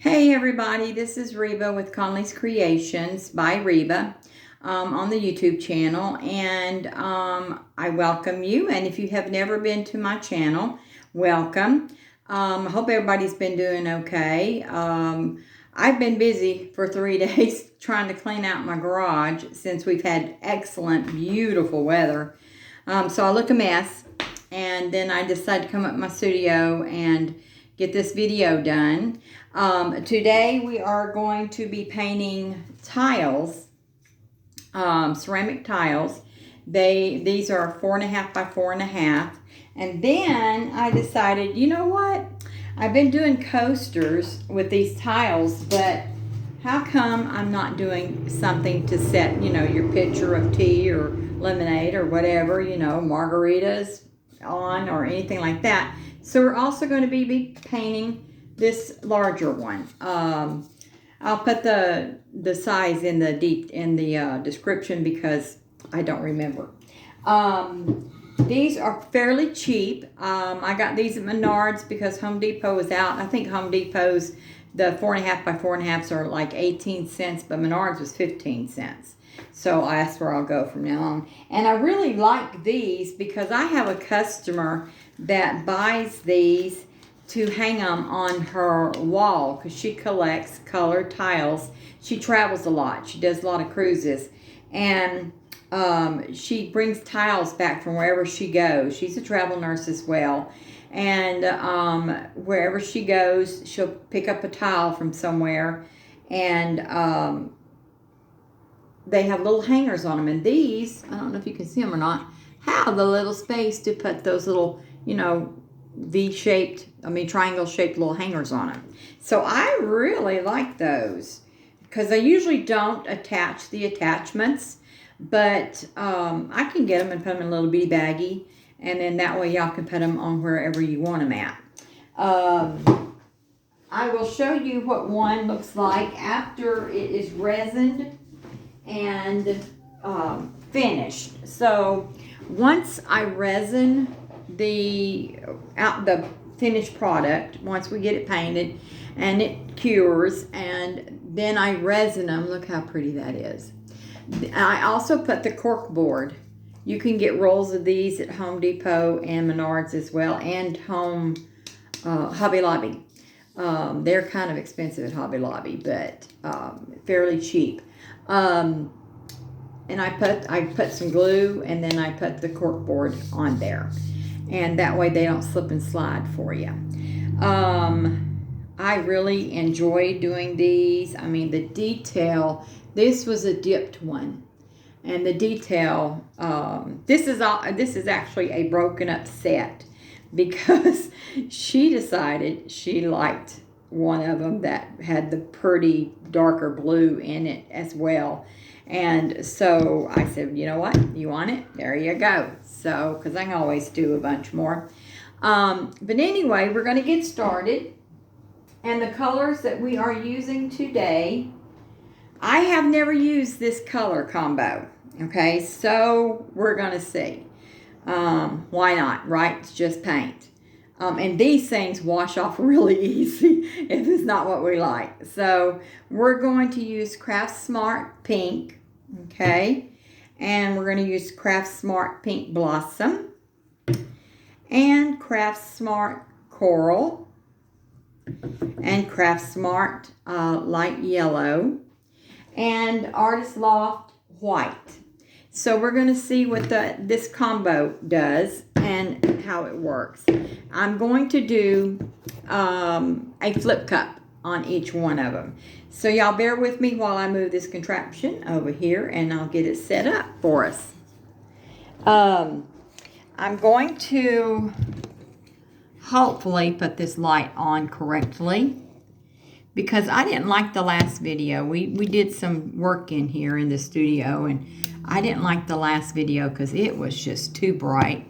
Hey everybody, this is Reba with Conley's Creations by Reba on the YouTube channel, and I welcome you. And if you have never been to my channel, welcome. I hope everybody's been doing okay. I've been busy for 3 days trying to clean out my garage since we've had excellent, beautiful weather. So I look a mess, and then I decided to come up to my studio and get this video done. Today we are going to be painting tiles, ceramic tiles. These are 4.5 by 4.5. And then I decided, you know what? I've been doing coasters with these tiles, but how come I'm not doing something to set, your pitcher of tea or lemonade or whatever, margaritas on or anything like that. So we're also going to be painting this larger one. I'll put the size in the description because I don't remember. These are fairly cheap. I got these at Menards because Home Depot is out. I think Home Depot's the 4.5 by 4.5s are like 18 cents, but Menards was 15 cents. So that's where I'll go from now on. And I really like these because I have a customer that buys these to hang them on her wall because she collects colored tiles. She travels a lot. She does a lot of cruises. And she brings tiles back from wherever she goes. She's a travel nurse as well. And wherever she goes, she'll pick up a tile from somewhere. And they have little hangers on them. And these, I don't know if you can see them or not, have the little space to put those little, triangle-shaped little hangers on them. So I really like those because I usually don't attach the attachments, but I can get them and put them in a little bitty baggie, and then that way y'all can put them on wherever you want them at. I will show you what one looks like after it is resined and finished. So once I resin the finished product, once we get it painted and it cures, and then I resin them. Look how pretty that is. I also put the cork board. You can get rolls of these at Home Depot and Menards as well, and Hobby Lobby. They're kind of expensive at Hobby Lobby, but fairly cheap. And I put some glue, and then I put the cork board on there, and that way they don't slip and slide for you. I really enjoy doing these. I mean, the detail. This was a dipped one, and the detail. This is actually a broken up set because she decided she liked one of them that had the pretty darker blue in it as well. And so I said, you know what? You want it? There you go. So, because I can always do a bunch more. But anyway, we're going to get started. And the colors that we are using today, I have never used this color combo. Okay, so we're going to see. Why not, right? It's just paint. And these things wash off really easy if it's not what we like. So we're going to use craftsmart pink, okay? And we're going to use craftsmart pink blossom and craftsmart coral and craftsmart light yellow and artist loft white. So we're going to see what this combo does and how it works. I'm going to do a flip cup on each one of them. So y'all bear with me while I move this contraption over here, and I'll get it set up for us. I'm going to hopefully put this light on correctly because I didn't like the last video. We did some work in here in the studio, and I didn't like the last video because it was just too bright.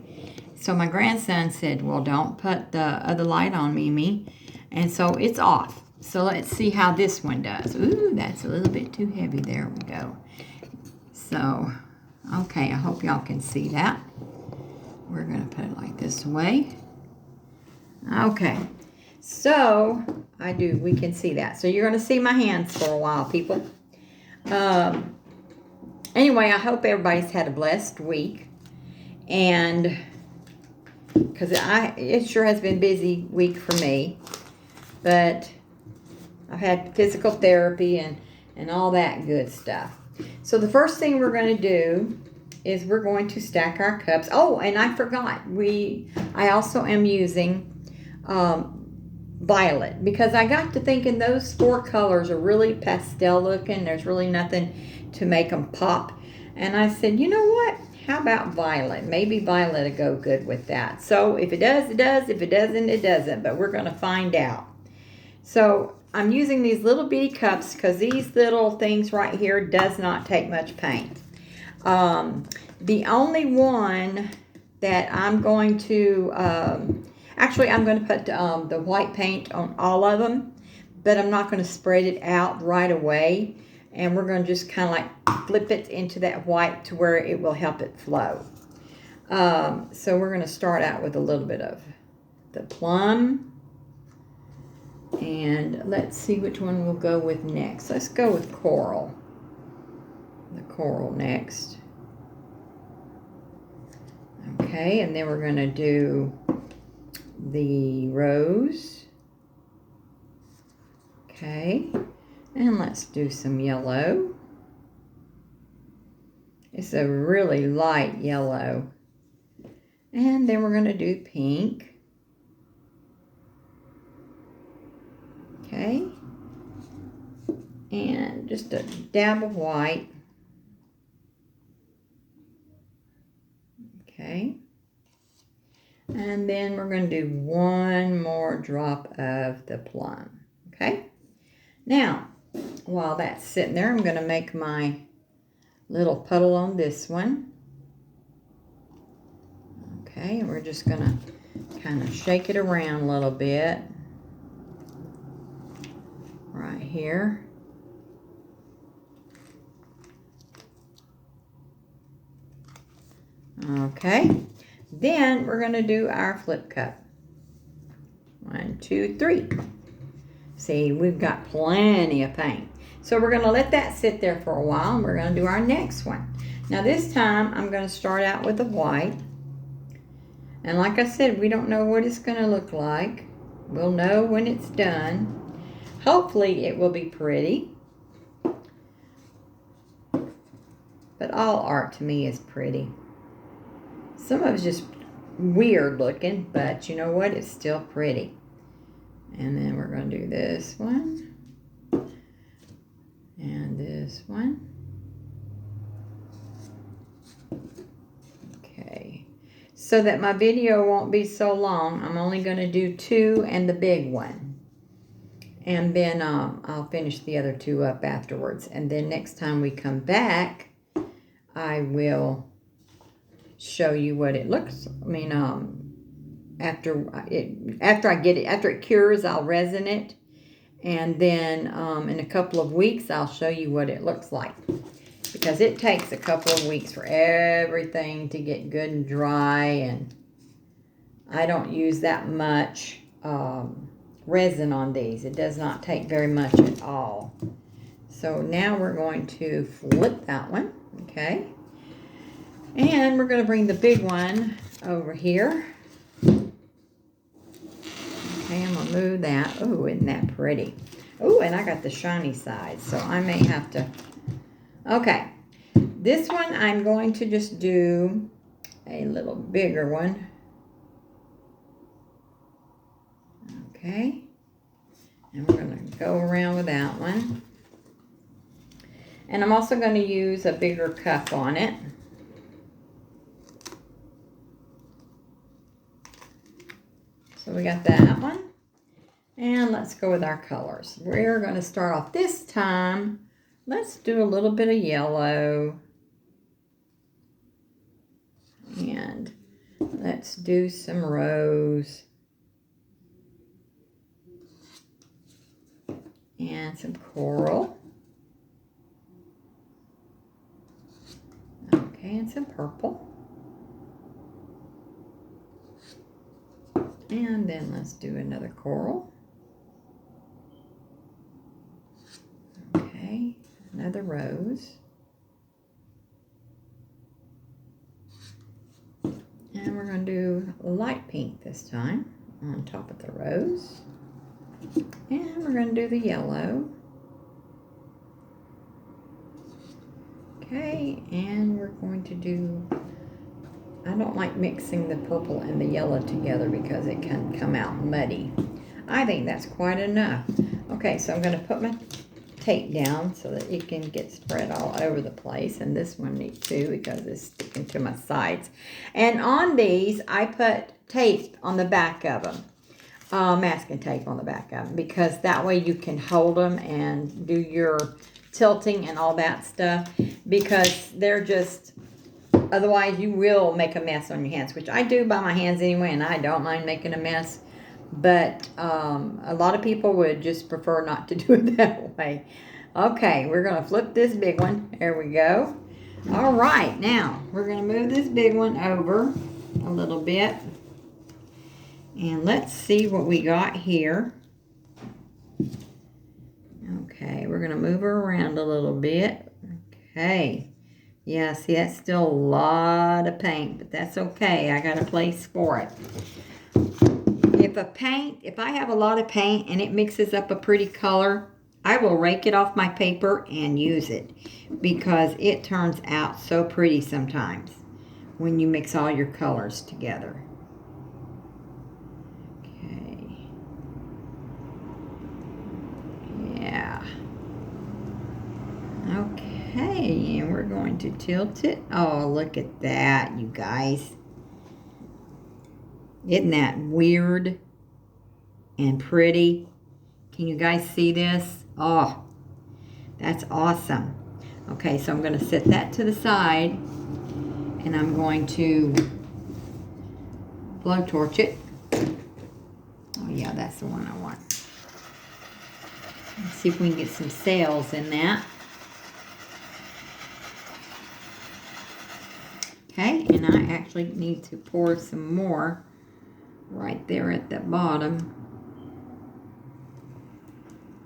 So my grandson said, well, don't put the other light on, Mimi. And so it's off. So let's see how this one does. Ooh, that's a little bit too heavy. There we go. So, okay, I hope y'all can see that. We're going to put it like this way. Okay. So, we can see that. So you're going to see my hands for a while, people. Anyway, I hope everybody's had a blessed week. And, because it sure has been a busy week for me. But I've had physical therapy and all that good stuff. So the first thing we're going to do is we're going to stack our cups. Oh, and I forgot. I also am using violet, because I got to thinking those 4 colors are really pastel looking. There's really nothing to make them pop. And I said, you know what? How about violet? Maybe violet will go good with that. So if it does, it does. If it doesn't, it doesn't. But we're going to find out. So I'm using these little bitty cups because these little things right here does not take much paint. The only one that I'm going to, actually I'm going to put the white paint on all of them, but I'm not going to spread it out right away. And we're going to just kind of like flip it into that white to where it will help it flow. So we're going to start out with a little bit of the plum. And let's see which one we'll go with next. Let's go with coral. The coral next. Okay, and then we're going to do the rose. Okay, and let's do some yellow. It's a really light yellow. And then we're going to do pink. Okay, and just a dab of white. Okay, and then we're going to do one more drop of the plum. Okay, now while that's sitting there, I'm going to make my little puddle on this one. Okay, and we're just going to kind of shake it around a little bit. Right here. Okay, then we're going to do our flip cup. 1, 2, 3. See, we've got plenty of paint. So we're going to let that sit there for a while, and we're going to do our next one. Now this time, I'm going to start out with the white. And like I said, we don't know what it's going to look like. We'll know when it's done. Hopefully it will be pretty. But all art to me is pretty. Some of it's just weird looking, but you know what? It's still pretty. And then we're going to do this one. And this one. Okay. So that my video won't be so long, I'm only going to do 2 and the big one. And then I'll finish the other 2 up afterwards. And then next time we come back, I will show you what it looks. I mean, after it cures, I'll resin it. And then in a couple of weeks, I'll show you what it looks like. Because it takes a couple of weeks for everything to get good and dry. And I don't use that much resin on these. It does not take very much at all. So now we're going to flip that one. Okay. And we're going to bring the big one over here. Okay, I'm going to move that. Oh, isn't that pretty? Oh, and I got the shiny side, so I may have to. Okay, this one I'm going to just do a little bigger one. Okay, and we're going to go around with that one. And I'm also going to use a bigger cup on it. So we got that one. And let's go with our colors. We're going to start off this time. Let's do a little bit of yellow. And let's do some rose. And some coral. Okay, and some purple. And then let's do another coral. of the rose. And we're going to do light pink this time on top of the rose. And we're going to do the yellow. Okay, and we're going to do, I don't like mixing the purple and the yellow together because it can come out muddy. I think that's quite enough. Okay, so I'm going to put my tape down so that it can get spread all over the place. And this one needs to because it's sticking to my sides. And on these, I put tape on the back of them. Masking tape on the back of them. Because that way you can hold them and do your tilting and all that stuff. Because they're just, otherwise you will make a mess on your hands. Which I do by my hands anyway, and I don't mind making a mess. But a lot of people would just prefer not to do it that way. Okay, we're going to flip this big one. There we go. All right, now we're going to move this big one over a little bit. And let's see what we got here. Okay, we're going to move her around a little bit. Okay. Yeah, see, that's still a lot of paint, but that's okay. I got a place for it. If I have a lot of paint and it mixes up a pretty color, I will rake it off my paper and use it because it turns out so pretty sometimes when you mix all your colors together. Okay. Yeah. Okay, and we're going to tilt it. Oh, look at that, you guys. Isn't that weird and pretty? Can you guys see this? Oh, that's awesome. Okay, so I'm going to set that to the side and I'm going to blowtorch it. Oh yeah, that's the one I want. Let's see if we can get some sails in that. Okay, and I actually need to pour some more right there at the bottom.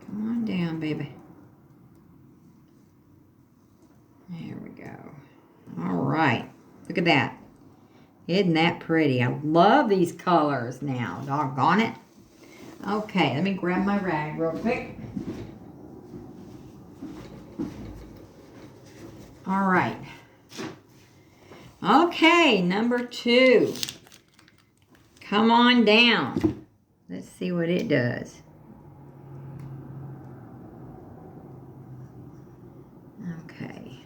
Come on down, baby. There we go. All right. Look at that. Isn't that pretty? I love these colors now. Doggone it. Okay, let me grab my rag real quick. All right. Okay, number 2. Come on down. Let's see what it does. Okay.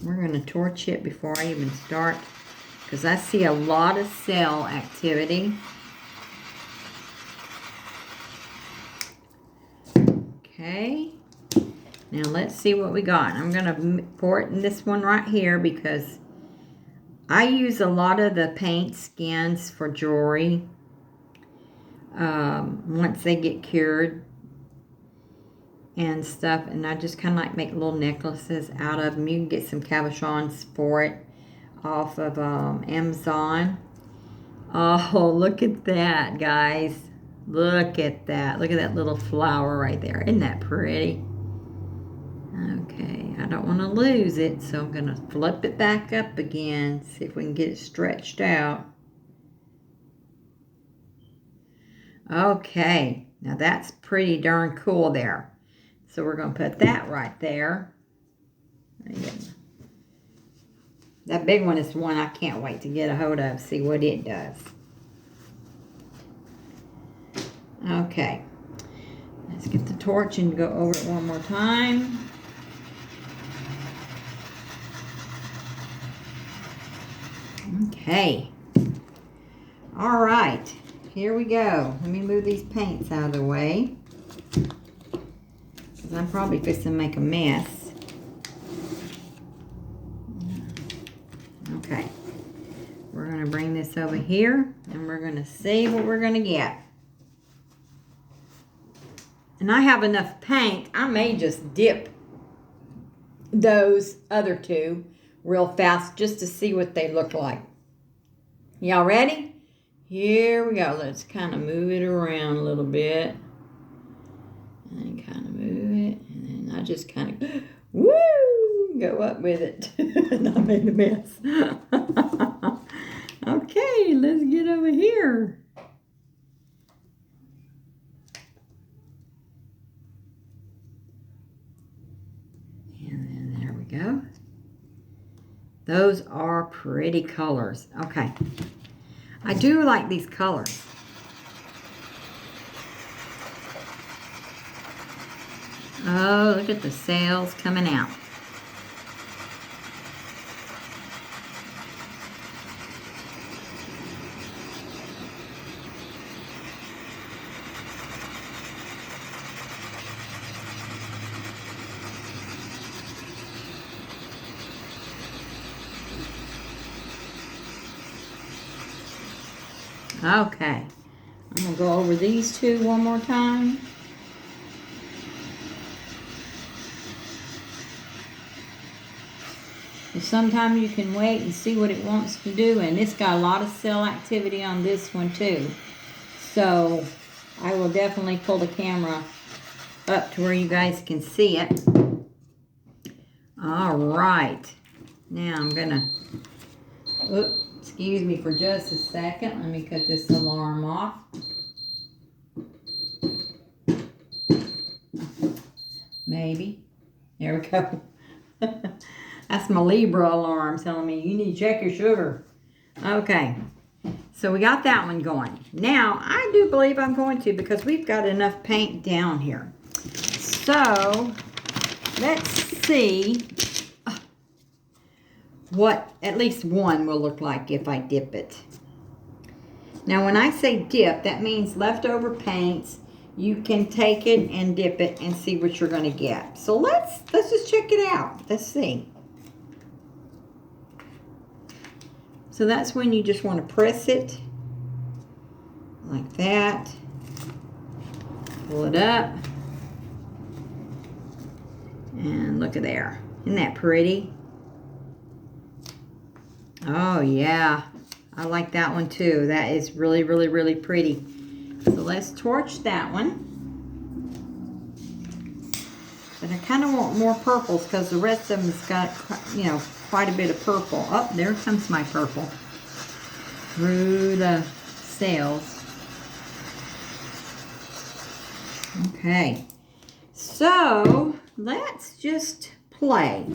We're going to torch it before I even start because I see a lot of cell activity. Okay. Now let's see what we got. I'm going to pour it in this one right here because I use a lot of the paint skins for jewelry once they get cured and stuff. And I just kind of like make little necklaces out of them. You can get some cabochons for it off of Amazon. Oh, look at that, guys. Look at that. Look at that little flower right there. Isn't that pretty? Okay, I don't want to lose it, so I'm going to flip it back up again, see if we can get it stretched out. Okay, now that's pretty darn cool there. So we're going to put that right there. That big one is the one I can't wait to get a hold of, see what it does. Okay, let's get the torch and go over it one more time. Okay. All right. Here we go. Let me move these paints out of the way, because I'm probably fixing to make a mess. Okay. We're going to bring this over here, and we're going to see what we're going to get. And I have enough paint, I may just dip those other 2 real fast just to see what they look like. Y'all ready? Here we go. Let's kind of move it around a little bit. And kind of move it. And then I just kind of, woo, go up with it. And I made a mess. Okay, let's get over here. And then there we go. Those are pretty colors. Okay. I do like these colors. Oh, look at the sails coming out. Okay, I'm going to go over these two one more time. And sometimes you can wait and see what it wants to do, and it's got a lot of cell activity on this one too. So I will definitely pull the camera up to where you guys can see it. All right, now I'm going to, excuse me for just a second. Let me cut this alarm off. Maybe. There we go. That's my Libra alarm telling me you need to check your sugar. Okay. So we got that one going. Now, I do believe I'm going to, because we've got enough paint down here. So, let's see what at least one will look like if I dip it. Now when I say dip, that means leftover paints. You can take it and dip it and see what you're going to get. So let's just check it out. Let's see. So that's when you just want to press it like that. Pull it up. And look at there. Isn't that pretty? Oh, yeah. I like that one, too. That is really, really, really pretty. So let's torch that one. But I kind of want more purples because the rest of them's got, you know, quite a bit of purple. Oh, there comes my purple. Through the sails. Okay. So, let's just play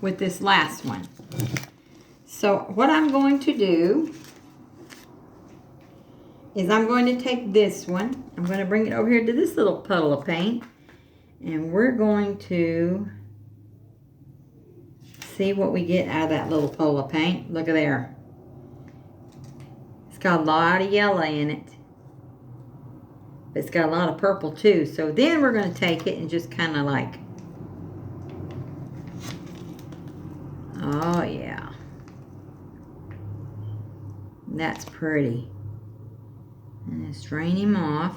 with this last one. So what I'm going to do is I'm going to take this one. I'm going to bring it over here to this little puddle of paint. And we're going to see what we get out of that little puddle of paint. Look at there. It's got a lot of yellow in it. But it's got a lot of purple too. So then we're going to take it and just kind of like, oh yeah. That's pretty. And just drain him off.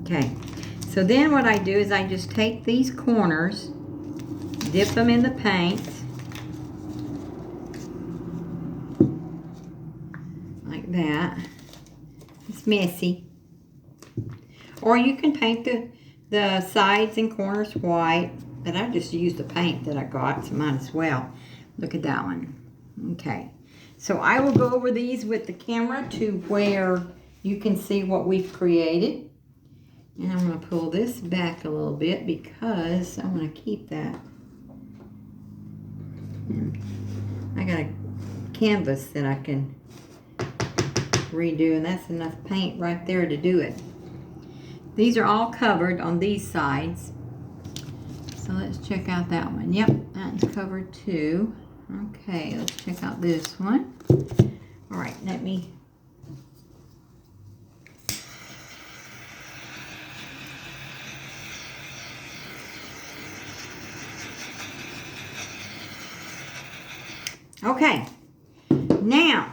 Okay. So then what I do is I just take these corners, dip them in the paint. Like that. It's messy. Or you can paint the sides and corners white. But I just used the paint that I got, so might as well. Look at that one. Okay, so I will go over these with the camera to where you can see what we've created. And I'm going to pull this back a little bit because I want to keep that. And I got a canvas that I can redo, and that's enough paint right there to do it. These are all covered on these sides. So let's check out that one. Yep, that's covered too. Okay, let's check out this one. All right, let me. Okay, now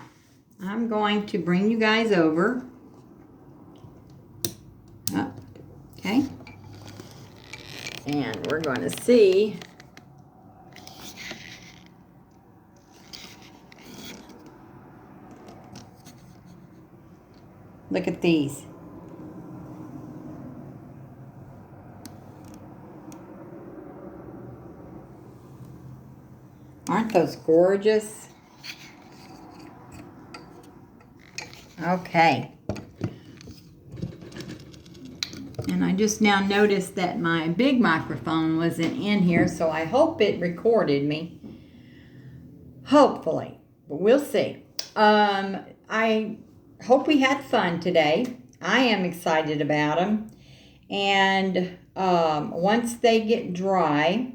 I'm going to bring you guys over. Oh, okay. And we're going to see look at these. Aren't those gorgeous? Okay. And I just now noticed that my big microphone wasn't in here, so I hope it recorded me. Hopefully, but we'll see. I hope we had fun today. I am excited about them. And once they get dry,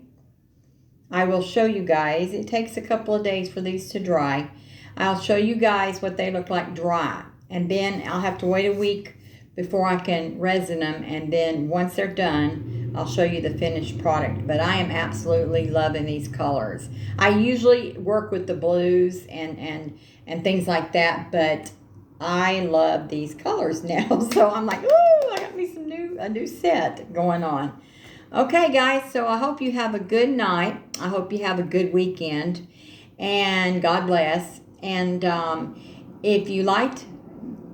I will show you guys. It takes a couple of days for these to dry. I'll show you guys what they look like dry. And then I'll have to wait a week before I can resin them. And then once they're done, I'll show you the finished product. But I am absolutely loving these colors. I usually work with the blues and things like that, but I love these colors now. So I'm like, ooh, I got me a new set going on. Okay, guys, so I hope you have a good night. I hope you have a good weekend. And God bless. And if you liked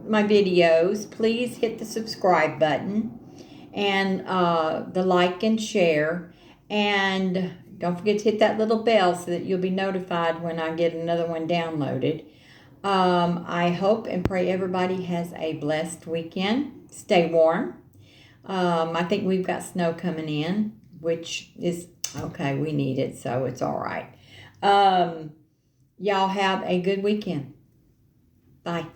my videos, please hit the subscribe button and the like and share. And don't forget to hit that little bell so that you'll be notified when I get another one downloaded. I hope and pray everybody has a blessed weekend. Stay warm. I think we've got snow coming in, which is okay. We need it, so it's all right. Y'all have a good weekend. Bye.